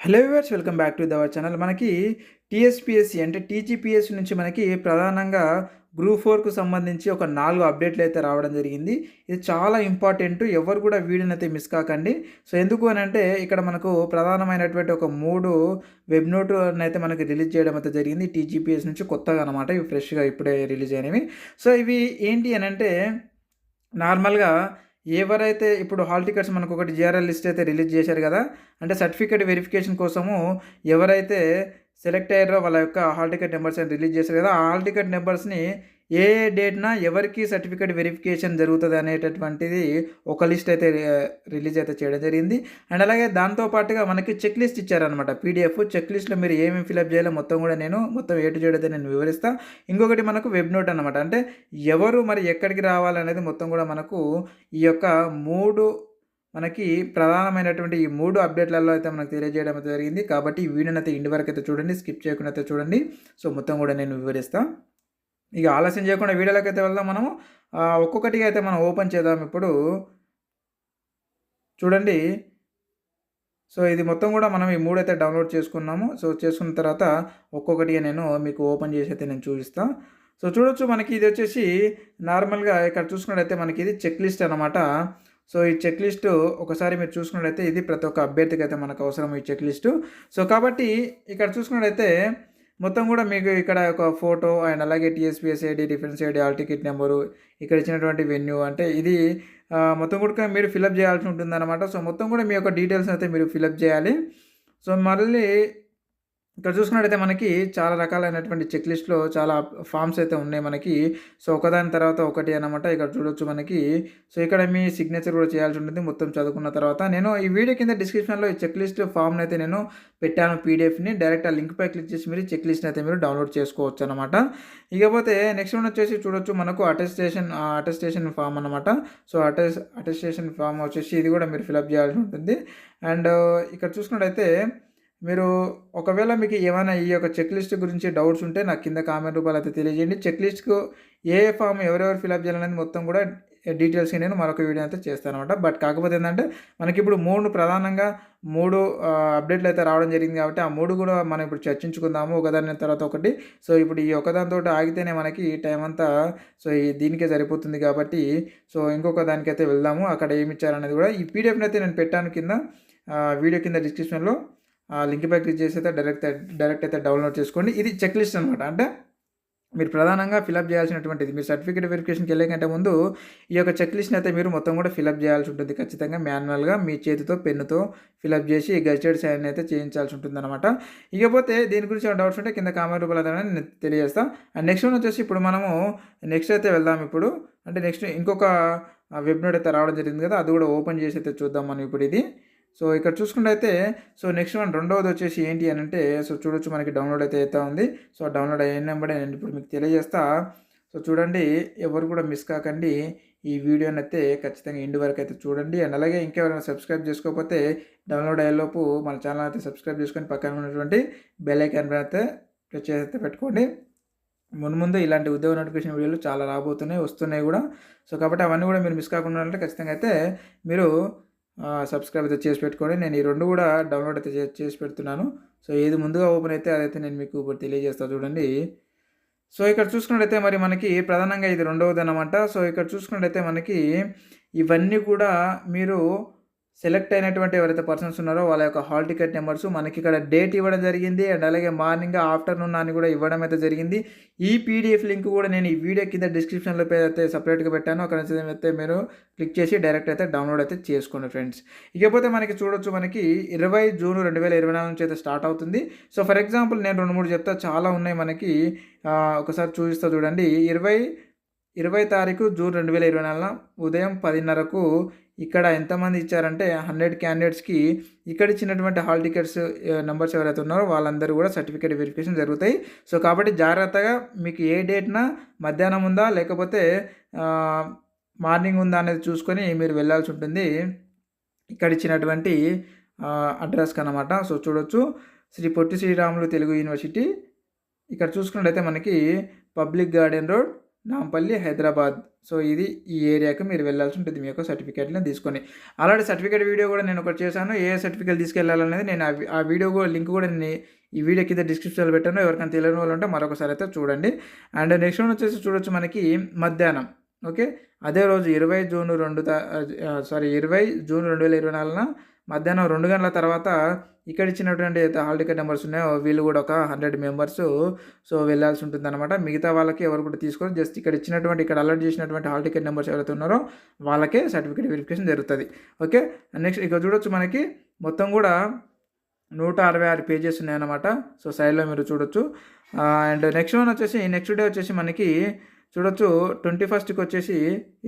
Hello viewers, welcome back to our channel. మనకి TSPSC అంటే TGPSC నుంచి మనకి ప్రధానంగా గ్రూప్ 4కు సంబంధించి ఒక 4 అప్డేట్లు అయితే రావడం జరిగింది. ఇది చాలా ఇంపార్టెంట్. ఎవరు కూడా వీడియోనైతే మిస్ కాకండి. సో ఎందుకు అనంటే ఇక్కడ మనకు ప్రధానమైనటువంటి ఒక 3 వెబ్ నోట్‌నైతే మనకి రిలీజ్ చేయడం అయితే జరిగింది. టీజీపీఎస్సీ నుంచి కొత్తగా అనమాట. ఇవి ఫ్రెష్‌గా ఇప్పుడే రిలీజ్ అయినవి. సో ఇవి ఏంటి అనంటే నార్మల్‌గా ఎవరైతే ఇప్పుడు హాల్ టికెట్స్ మనకొకటి జీఆర్ఎల్ లిస్ట్ అయితే రిలీజ్ చేశారు కదా! అంటే సర్టిఫికేట్ వెరిఫికేషన్ కోసము ఎవరైతే సెలెక్ట్ అయ్యారో వాళ్ళ యొక్క హాల్ టికెట్ నెంబర్స్ అని రిలీజ్ చేశారు కదా! ఆ హాల్ టికెట్ నెంబర్స్‌ని ఏ డేట్‌న ఎవరికి సర్టిఫికేట్ వెరిఫికేషన్ జరుగుతది అనేటటువంటిది ఒక లిస్ట్ అయితే రిలీజ్ అయితే చేయడం జరిగింది. అండ్ అలాగే దాంతో పాటుగా మనకి చెక్ లిస్ట్ ఇచ్చారనమాట. పీడీఎఫ్ చెక్ లిస్ట్‌లో మీరు ఏమేమి ఫిలప్ చేయాలో మొత్తం కూడా మొత్తం ఏ టు జెడ్ అయితే నేను వివరిస్తా. ఇంకొకటి మనకు వెబ్ నోట్ అనమాట. అంటే ఎవరు మరి ఎక్కడికి రావాలనేది మొత్తం కూడా మనకు ఈ యొక్క 3 మనకి ప్రధానమైనటువంటి ఈ 3 అప్డేట్లలో అయితే మనకు తెలియజేయడం అయితే జరిగింది. కాబట్టి ఈ వీడియోని అయితే ఎండ్ వరకు అయితే చూడండి. స్కిప్ చేయకుండా అయితే చూడండి. సో మొత్తం కూడా నేను వివరిస్తా. ఇక ఆలస్యం చేయకుండా వీడియోలోకైతే వెళ్దాం మనము. ఒక్కొక్కటిగా అయితే మనం ఓపెన్ చేద్దాం ఇప్పుడు. చూడండి. సో ఇది మొత్తం కూడా మనం ఈ 3 అయితే డౌన్లోడ్ చేసుకున్నాము. సో చేసుకున్న తర్వాత ఒక్కొక్కటిగా నేను మీకు ఓపెన్ చేసి అయితే నేను చూపిస్తా. సో చూడొచ్చు, మనకి ఇది వచ్చేసి నార్మల్‌గా ఇక్కడ చూసుకున్నట్టయితే మనకి ఇది చెక్ లిస్ట్ అనమాట. సో ఈ చెక్ లిస్టు ఒకసారి మీరు చూసుకున్నట్టయితే ఇది ప్రతి ఒక్క అభ్యర్థికి అయితే మనకు అవసరం ఈ చెక్ లిస్టు. సో కాబట్టి ఇక్కడ చూసుకున్నట్టయితే మొత్తం కూడా మీకు ఇక్కడ ఒక ఫోటో అండ్ అలాగే TSPS ID, reference ID, hall ticket number, ఇక్కడ ఇచ్చినటువంటి వెన్యూ అంటే ఇది మొత్తం కూడా మీరు ఫిలప్ చేయాల్సి ఉంటుందన్నమాట. సో మొత్తం కూడా మీ యొక్క డీటెయిల్స్ అయితే మీరు ఫిలప్ చేయాలి. సో మళ్ళీ ఇక్కడ చూసుకున్నట్టయితే మనకి చాలా రకాలైనటువంటి చెక్ లిస్ట్‌లో చాలా ఫార్మ్స్ అయితే ఉన్నాయి మనకి. సో ఒకదాని తర్వాత ఒకటి అన్నమాట. ఇక్కడ చూడొచ్చు మనకి. సో ఇక్కడ మీ సిగ్నేచర్ కూడా చేయాల్సి ఉంటుంది మొత్తం చదువుకున్న తర్వాత. నేను ఈ వీడియో కింద డిస్క్రిప్షన్‌లో ఈ చెక్ లిస్ట్ ఫార్మ్‌ని అయితే నేను పెట్టాను పీడీఎఫ్‌ని. డైరెక్ట్ ఆ లింక్‌పై క్లిక్ చేసి మీరు చెక్ లిస్ట్‌ని అయితే మీరు డౌన్లోడ్ చేసుకోవచ్చు అన్నమాట. ఇకపోతే నెక్స్ట్ వన్ వచ్చేసి చూడొచ్చు మనకు అటెస్టేషన్ ఫార్మ్ అన్నమాట. సో అటెస్టేషన్ ఫార్మ్ వచ్చేసి ఇది కూడా మీరు ఫిలప్ చేయాల్సి ఉంటుంది. అండ్ ఇక్కడ చూసుకున్నట్టయితే మీరు ఒకవేళ మీకు ఏమైనా ఈ యొక్క చెక్ లిస్ట్ గురించి డౌట్స్ ఉంటే నాకు కింద కామెంట్ రూపాయలు అయితే తెలియజేయండి. చెక్ లిస్ట్‌కు ఏ ఫామ్ ఎవరెవరు ఫిలప్ చేయాలనేది మొత్తం కూడా డీటెయిల్స్‌గా నేను మరొక వీడియో అయితే చేస్తానన్నమాట. బట్ కాకపోతే ఏంటంటే మనకిప్పుడు 3 ప్రధానంగా 3 అప్డేట్లు అయితే రావడం జరిగింది కాబట్టి ఆ 3 కూడా మనం ఇప్పుడు చర్చించుకుందాము ఒకదాని తర్వాత ఒకటి. సో ఇప్పుడు ఈ ఒకదానితోటి ఆగితేనే మనకి టైం అంతా సో దీనికే సరిపోతుంది కాబట్టి సో ఇంకొక దానికైతే వెళ్దాము. అక్కడ ఏమి ఇచ్చారనేది కూడా ఈ పీడీఎఫ్‌ని అయితే నేను పెట్టాను కింద వీడియో కింద డిస్క్రిప్షన్‌లో. ఆ లింక్‌పై క్లిక్ చేసి అయితే డైరెక్ట్ అయితే డౌన్లోడ్ చేసుకోండి. ఇది చెక్ లిస్ట్ అనమాట. అంటే మీరు ప్రధానంగా ఫిలప్ చేయాల్సినటువంటిది. మీరు సర్టిఫికేట్ వెరిఫికేషన్‌కి వెళ్ళే కంటే ముందు ఈ యొక్క చెక్ లిస్ట్‌ని అయితే మీరు మొత్తం కూడా ఫిలప్ చేయాల్సి ఉంటుంది. ఖచ్చితంగా మాన్యువల్‌గా మీ చేతితో పెన్నుతో ఫిలప్ చేసి గెజెటెడ్ సైన్ అయితే చేయించాల్సి ఉంటుందన్నమాట. ఇకపోతే దీని గురించి ఏమైనా డౌట్స్ ఉంటే కింద కామెంట్ రూపంలో నేను తెలియజేస్తా. అండ్ నెక్స్ట్ వన్ వచ్చేసి ఇప్పుడు మనము నెక్స్ట్ అయితే వెళ్దాం ఇప్పుడు. అంటే నెక్స్ట్ ఇంకొక వెబ్ నోట్ అయితే రావడం జరిగింది కదా! అది కూడా ఓపెన్ చేసి అయితే చూద్దాం మనం ఇప్పుడు ఇది. సో ఇక్కడ చూసుకున్నట్టయితే సో నెక్స్ట్ వన్ రెండవది వచ్చేసి ఏంటి అనంటే సో చూడొచ్చు మనకి డౌన్లోడ్ అయితే అవుతా ఉంది. సో డౌన్లోడ్ అయిన వెంబడే నేను ఇప్పుడు మీకు తెలియజేస్తా. సో చూడండి, ఎవరు కూడా మిస్ కాకండి. ఈ వీడియోని అయితే ఖచ్చితంగా ఎండ్ వరకు అయితే చూడండి. అండ్ అలాగే ఇంకెవరైనా సబ్స్క్రైబ్ చేసుకోకపోతే డౌన్లోడ్ అయ్యేలోపు మన ఛానల్ అయితే సబ్స్క్రైబ్ చేసుకొని పక్కన ఉన్నటువంటి బెల్ ఐకాన్ అయితే ప్రెస్ చేసి అయితే పెట్టుకోండి. ముందు ఇలాంటి ఉద్యోగ నోటిఫికేషన్ వీడియోలు చాలా రాబోతున్నాయి, వస్తున్నాయి కూడా. సో కాబట్టి అవన్నీ కూడా మీరు మిస్ కాకుండా ఉండాలంటే ఖచ్చితంగా అయితే మీరు సబ్స్క్రైబ్ అయితే చేసి పెట్టుకోండి. నేను ఈ 2 కూడా డౌన్లోడ్ అయితే చేసి పెడుతున్నాను. సో ఏది ముందుగా ఓపెన్ అయితే అదైతే నేను మీకు ఇప్పుడు తెలియజేస్తా చూడండి. సో ఇక్కడ చూసుకున్నట్టయితే మరి మనకి ప్రధానంగా ఇది రెండవదన్నమాట. సో ఇక్కడ చూసుకున్నట్టయితే మనకి ఇవన్నీ కూడా మీరు సెలెక్ట్ అయినటువంటి ఎవరైతే పర్సన్స్ ఉన్నారో వాళ్ళ యొక్క హాల్ టికెట్ నెంబర్స్ మనకి ఇక్కడ డేట్ ఇవ్వడం జరిగింది. అండ్ అలాగే మార్నింగ్, ఆఫ్టర్నూన్ అని కూడా ఇవ్వడం అయితే జరిగింది. ఈ పీడీఎఫ్ లింక్ కూడా నేను ఈ వీడియో కింద డిస్క్రిప్షన్లో అయితే సపరేట్గా పెట్టాను. అక్కడ నుంచి అయితే మీరు క్లిక్ చేసి డైరెక్ట్ అయితే డౌన్లోడ్ అయితే చేసుకోండి ఫ్రెండ్స్. ఇకపోతే మనకి చూడొచ్చు, మనకి 20 జూన్ 2024 నుంచి అయితే స్టార్ట్ అవుతుంది. సో ఫర్ ఎగ్జాంపుల్ నేను 2, 3 చెప్తా, చాలా ఉన్నాయి మనకి. ఒకసారి చూపిస్తా చూడండి. 20 తారీఖు జూన్ 2024 ఉదయం 10:30కు ఇక్కడ ఎంతమంది ఇచ్చారంటే 100 క్యాండిడేట్స్‌కి ఇక్కడ ఇచ్చినటువంటి హాల్ టికెట్స్ నంబర్స్ ఎవరైతే ఉన్నారో వాళ్ళందరూ కూడా సర్టిఫికేట్ వెరిఫికేషన్ జరుగుతాయి. సో కాబట్టి జాగ్రత్తగా మీకు ఏ డేట్‌న మధ్యాహ్నం ఉందా లేకపోతే మార్నింగ్ ఉందా అనేది చూసుకొని మీరు వెళ్ళాల్సి ఉంటుంది ఇక్కడ ఇచ్చినటువంటి అడ్రస్‌కి అన్నమాట. సో చూడొచ్చు, శ్రీ పొట్టి శ్రీరాములు తెలుగు యూనివర్సిటీ. ఇక్కడ చూసుకున్నట్టయితే మనకి public garden road, Nampally, Hyderabad. So, ఇది ఈ ఏరియాకి మీరు వెళ్ళాల్సి ఉంటుంది మీ యొక్క సర్టిఫికేట్‌ని తీసుకొని. ఆల్రెడీ సర్టిఫికేట్ వీడియో కూడా నేను ఒకటి చేశాను. ఏ సర్టిఫికేట్ తీసుకెళ్ళాలనేది నేను ఆ వీడియో కూడా లింక్ కూడా నేను ఈ వీడియో కింద డిస్క్రిప్షన్‌లో పెట్టాను. ఎవరికైనా తెలియని వాళ్ళు ఉంటే మరొకసారి అయితే చూడండి. అండ్ నెక్స్ట్ వన్ వచ్చేసి చూడొచ్చు మనకి మధ్యాహ్నం. ఓకే. అదే రోజు 20 జూన్ 2024న మధ్యాహ్నం 2 గంటల తర్వాత ఇక్కడ ఇచ్చినటువంటి అయితే హాల్ టికెట్ నెంబర్స్ ఉన్నాయో వీళ్ళు కూడా ఒక 100 మెంబర్స్ సో వెళ్ళాల్సి ఉంటుందన్నమాట. మిగతా వాళ్ళకి ఎవరు కూడా తీసుకోరు. జస్ట్ ఇక్కడ అలర్ట్ చేసినటువంటి హాల్ టికెట్ నెంబర్స్ ఎవరైతే ఉన్నారో వాళ్ళకే సర్టిఫికేట్ వెరిఫికేషన్ జరుగుతుంది. ఓకే. నెక్స్ట్ ఇక్కడ చూడొచ్చు మనకి మొత్తం కూడా 166 పేజెస్ ఉన్నాయన్నమాట. సో సైడ్‌లో మీరు చూడొచ్చు. అండ్ నెక్స్ట్ డే వచ్చేసి మనకి చూడొచ్చు 21కి వచ్చేసి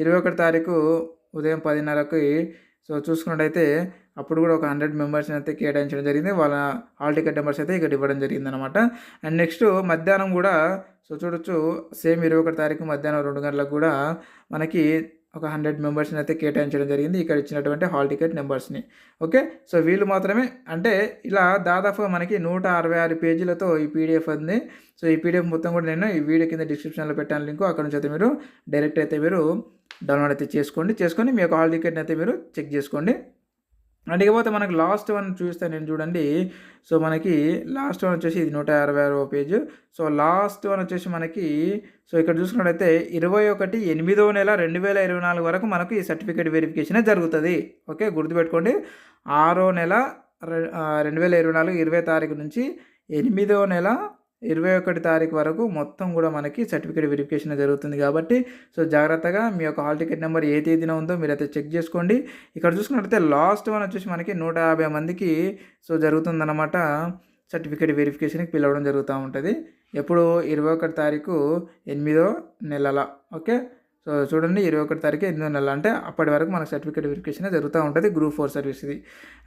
21 తారీఖు ఉదయం 10:30కి సో చూసుకున్నట్టయితే అప్పుడు కూడా ఒక 100 మెంబర్స్‌ని అయితే కేటాయించడం జరిగింది. వాళ్ళ హాల్ టికెట్ నెంబర్స్ అయితే ఇక్కడ ఇవ్వడం జరిగిందనమాట. అండ్ నెక్స్ట్ మధ్యాహ్నం కూడా సో చూడొచ్చు సేమ్ 21 తారీఖు మధ్యాహ్నం 2 గంటలకు కూడా మనకి ఒక 100 మెంబర్స్‌ని అయితే కేటాయించడం జరిగింది. ఇక్కడ ఇచ్చినటువంటి హాల్ టికెట్ నెంబర్స్‌ని. ఓకే. సో వీళ్ళు మాత్రమే అంటే ఇలా దాదాపుగా మనకి 166 పేజీలతో ఈ పీడిఎఫ్ ఉంది. సో ఈ పీడిఎఫ్ మొత్తం కూడా నేను ఈ వీడియో కింద డిస్క్రిప్షన్‌లో పెట్టాను లింకు. అక్కడ నుంచి అయితే మీరు డైరెక్ట్ అయితే మీరు డౌన్లోడ్ అయితే చేసుకొని మీ యొక్క హాల్ టికెట్‌ని అయితే మీరు చెక్ చేసుకోండి. అండ్ ఇకపోతే మనకి లాస్ట్ వన్ చూస్తే నేను చూడండి. సో మనకి లాస్ట్ వన్ వచ్చేసి ఇది 166వ పేజ్. సో లాస్ట్ వన్ వచ్చేసి మనకి సో ఇక్కడ చూసుకున్నట్టయితే 21/8/2024 వరకు మనకు ఈ సర్టిఫికేట్ వెరిఫికేషనే జరుగుతుంది. ఓకే. గుర్తుపెట్టుకోండి. 6వ నెల 2024 20 తారీఖు నుంచి 8వ నెల 21 తారీఖు వరకు మొత్తం కూడా మనకి సర్టిఫికేట్ వెరిఫికేషన్ జరుగుతుంది కాబట్టి సో జాగ్రత్తగా మీ యొక్క హాల్ టికెట్ నెంబర్ ఏ తేదీన ఉందో మీరైతే చెక్ చేసుకోండి. ఇక్కడ చూసుకున్నట్లయితే లాస్ట్ వన్ వచ్చేసి మనకి 150 మందికి సో జరుగుతుందన్నమాట. సర్టిఫికేట్ వెరిఫికేషన్కి పిలవడం జరుగుతూ ఉంటుంది. ఎప్పుడు 21 తారీఖు 8వ నెలల. ఓకే. సో చూడండి 21 తారీఖు 8వ నెల అంటే అప్పటి వరకు మనకు సర్టిఫికేట్ వెరిఫికేషన్ జరుగుతూ ఉంటుంది గ్రూప్ 4 సర్వీస్ ఇది.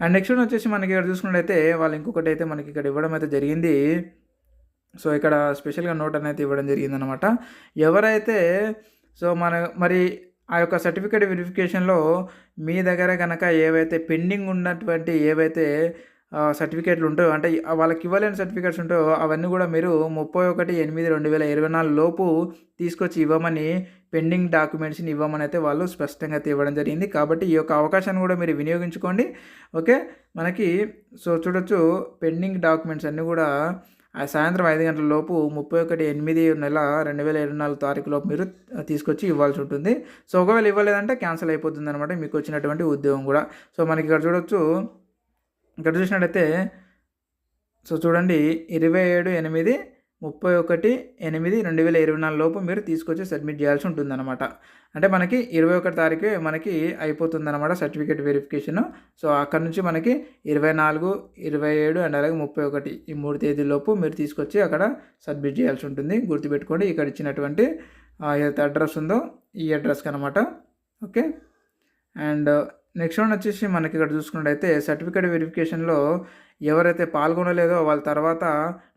అండ్ నెక్స్ట్ వచ్చేసి మనకి ఇక్కడ చూసుకున్నట్లయితే వాళ్ళు ఇంకొకటి అయితే మనకి ఇక్కడ ఇవ్వడం అయితే జరిగింది. సో ఇక్కడ స్పెషల్గా నోట్ అనేది ఇవ్వడం జరిగిందనమాట. ఎవరైతే సో మరి ఆ యొక్క సర్టిఫికేట్ వెరిఫికేషన్లో మీ దగ్గర కనుక ఏవైతే పెండింగ్ ఉన్నటువంటి ఏవైతే సర్టిఫికేట్లు ఉంటాయో అంటే వాళ్ళకి ఇవ్వలేని సర్టిఫికేట్స్ ఉంటాయో అవన్నీ కూడా మీరు 31/8/2024 లోపు తీసుకొచ్చి ఇవ్వమని పెండింగ్ డాక్యుమెంట్స్ని ఇవ్వమని అయితే వాళ్ళు స్పష్టంగా అయితే ఇవ్వడం జరిగింది. కాబట్టి ఈ యొక్క అవకాశాన్ని కూడా మీరు వినియోగించుకోండి. ఓకే. మనకి సో చూడొచ్చు పెండింగ్ డాక్యుమెంట్స్ అన్నీ కూడా సాయంత్రం 5 గంటల లోపు 31/8/2024 తారీఖు లోపు మీరు తీసుకొచ్చి ఇవ్వాల్సి ఉంటుంది. సో ఒకవేళ ఇవ్వలేదంటే క్యాన్సిల్ అయిపోతుంది అనమాట మీకు వచ్చినటువంటి ఉద్యోగం కూడా. సో మనకి ఇక్కడ చూసినట్టయితే సో చూడండి 27/8/2024 లోపు మీరు తీసుకొచ్చి సబ్మిట్ చేయాల్సి ఉంటుందన్నమాట. అంటే మనకి 21 తారీఖే మనకి అయిపోతుందన్నమాట సర్టిఫికేట్ వెరిఫికేషన్. సో అక్కడ నుంచి మనకి 24, 27 అండ్ అలాగే 31 ఈ 3 తేదీలోపు మీరు తీసుకొచ్చి అక్కడ సబ్మిట్ చేయాల్సి ఉంటుంది. గుర్తుపెట్టుకోండి ఇక్కడ ఇచ్చినటువంటి ఏదైతే అడ్రస్ ఉందో ఈ అడ్రస్కి అనమాట. ఓకే. అండ్ నెక్స్ట్ వన్ వచ్చేసి మనకి ఇక్కడ చూసుకున్నట్టయితే సర్టిఫికేట్ వెరిఫికేషన్లో ఎవరైతే పాల్గొనలేదో వాళ్ళ తర్వాత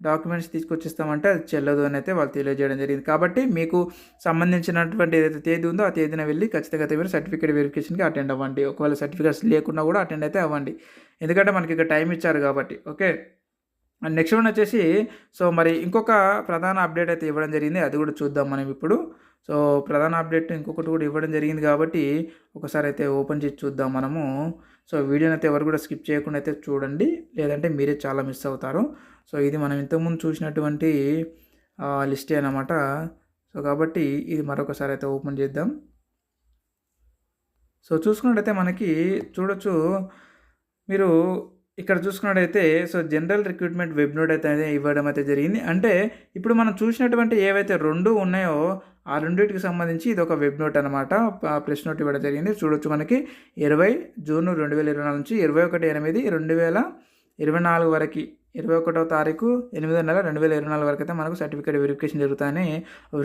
డాక్యుమెంట్స్ తీసుకొచ్చిస్తామంటే అది చెల్లదు అని అయితే వాళ్ళు తెలియజేయడం జరిగింది. కాబట్టి మీకు సంబంధించినటువంటి ఏదైతే తేదీ ఉందో ఆ తేదీన వెళ్ళి ఖచ్చితంగా మీరు సర్టిఫికేట్ వెరిఫికేషన్కి అటెండ్ అవ్వండి. ఒకవేళ సర్టిఫికేట్స్ లేకుండా కూడా అటెండ్ అయితే అవ్వండి. ఎందుకంటే మనకి ఇక్కడ టైం ఇచ్చారు కాబట్టి. ఓకే. అండ్ నెక్స్ట్ వన్ వచ్చేసి సో మరి ఇంకొక ప్రధాన అప్డేట్ అయితే ఇవ్వడం జరిగింది. అది కూడా చూద్దాం మనం ఇప్పుడు. సో ప్రధాన అప్డేట్ ఇంకొకటి కూడా ఇవ్వడం జరిగింది కాబట్టి ఒకసారి అయితే ఓపెన్ చేసి చూద్దాం మనము. సో వీడియోని అయితే ఎవరు కూడా స్కిప్ చేయకుండా అయితే చూడండి, లేదంటే మీరే చాలా మిస్ అవుతారు. సో ఇది మనం ఇంతకుముందు చూసినటువంటి లిస్టే అన్నమాట. సో కాబట్టి ఇది మరొకసారి అయితే ఓపెన్ చేద్దాం. సో చూసుకున్నట్టయితే మనకి చూడొచ్చు మీరు ఇక్కడ చూసుకున్నట్టయితే so general recruitment web note అయితే ఇవ్వడం అయితే జరిగింది. అంటే ఇప్పుడు మనం చూసినటువంటి ఏవైతే 2 ఉన్నాయో ఆ రెండింటికి సంబంధించి ఇది ఒక వెబ్ నోట్ అనమాట. ప్రెస్ నోట్ ఇవ్వడం జరిగింది. చూడొచ్చు మనకి 20 జూన్ 2024 నుంచి 21/8/2024 వరకు 21వ తారీఖు 8వ నెల 2024 వరకు అయితే మనకు సర్టిఫికేట్ వెరిఫికేషన్ జరుగుతాయని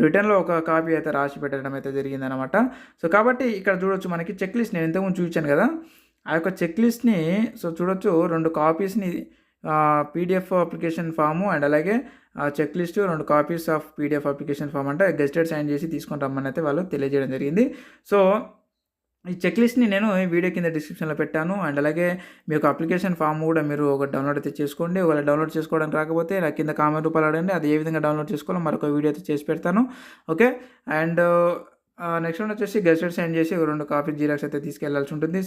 రిటర్న్లో ఒక కాపీ అయితే రాసి పెట్టడం అయితే జరిగిందనమాట. సో కాబట్టి ఇక్కడ చూడొచ్చు మనకి చెక్ లిస్ట్ నేను ఇంతకుముందు చూపించాను కదా, ఆ యొక్క చెక్ లిస్ట్ని సో చూడొచ్చు 2 కాపీస్ని పీడిఎఫ్ అప్లికేషన్ ఫాము అండ్ అలాగే check list 2 copies of PDF application form అంటే గెస్టెడ్ సైన్ చేసి తీసుకొని రమ్మని అయితే వాళ్ళు తెలియజేయడం జరిగింది. సో ఈ చెక్ లిస్ట్‌ని నేను ఈ వీడియో కింద డిస్క్రిప్షన్‌లో పెట్టాను. అండ్ అలాగే మీ యొక్క అప్లికేషన్ ఫార్మ్ కూడా మీరు ఒకటి డౌన్‌లోడ్ అయితే చేసుకోండి. ఒకవేళ డౌన్‌లోడ్ చేసుకోవడానికి రాకపోతే నాకు కింద కామెంట్ రూపాయలో అడగండి. అది ఏ విధంగా డౌన్‌లోడ్ చేసుకోవాలో మరొక వీడియో అయితే చేసి పెడతాను. ఓకే. అండ్ నెక్స్ట్ వన్ వచ్చేసి గెజెట్ సైన్ చేసి 2 కాపీ జిరాక్స్ అయితే తీసుకెళ్లాల్సి ఉంటుంది.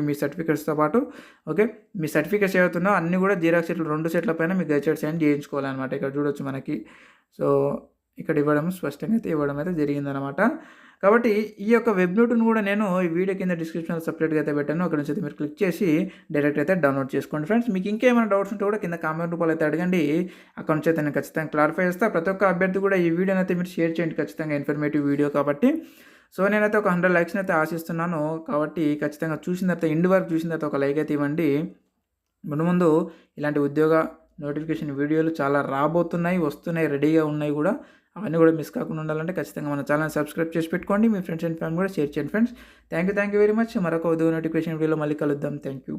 మీ సర్టిఫికేట్స్‌తో పాటు. ఓకే. మీ సర్టిఫికేట్స్ ఏవైతున్నాయో అన్నీ కూడా జిరాక్స్ సెట్లు 2 సెట్ల పైన మీ గెజెట్ సైన్ చేయించుకోవాలన్నమాట. ఇక్కడ చూడొచ్చు మనకి. సో, ఇక్కడ స్పష్టంగా అయితే ఇవ్వడం అయితే జరిగిందనమాట. కాబట్టి ఈ యొక్క వెబ్ నోట్‌ని కూడా నేను ఈ వీడియో కింద డిస్క్రిప్షన్‌లో సెపరేట్‌గా అయితే పెట్టాను. అక్కడి నుంచి అయితే మీరు క్లిక్ చేసి డైరెక్ట్ అయితే డౌన్‌లోడ్ చేసుకోండి ఫ్రెండ్స్. మీకు ఇంకేమైనా డౌట్స్ ఉంటే కూడా కింద కామెంట్ రూపంలో అయితే అడగండి. అక్కడి నుంచి అయితే నేను ఖచ్చితంగా క్లారిఫై చేస్తా. ప్రతి ఒక్క అభ్యర్థి కూడా ఈ వీడియోని అయితే మీరు షేర్ చేయండి ఖచ్చితంగా ఇన్ఫర్మేటివ్ వీడియో కాబట్టి. సో, నేనైతే ఒక 100 లైక్స్‌ని అయితే ఆశిస్తున్నాను. కాబట్టి ఖచ్చితంగా చూసిన తర్వాత ఎండ్ వరకు చూసిన తర్వాత ఒక లైక్ అయితే ఇవ్వండి. మునుముందు ఇలాంటి ఉద్యోగ నోటిఫికేషన్ వీడియోలు చాలా రాబోతున్నాయి, వస్తున్నాయి, రెడీగా ఉన్నాయి కూడా. అవన్నీ కూడా మిస్ కాకుండా ఉండాలంటే ఖచ్చితంగా మన ఛానెల్‌ని సబ్స్క్రైబ్ చేసి పెట్టుకోండి. మీ ఫ్రెండ్స్ అండ్ ఫ్యామిలీ కూడా షేర్ చేయండి friends. Thank you very much. మరొక ఉద్యోగ నోటిఫికేషన్ వీడియోలో మళ్ళీ కలుద్దాం. Thank you.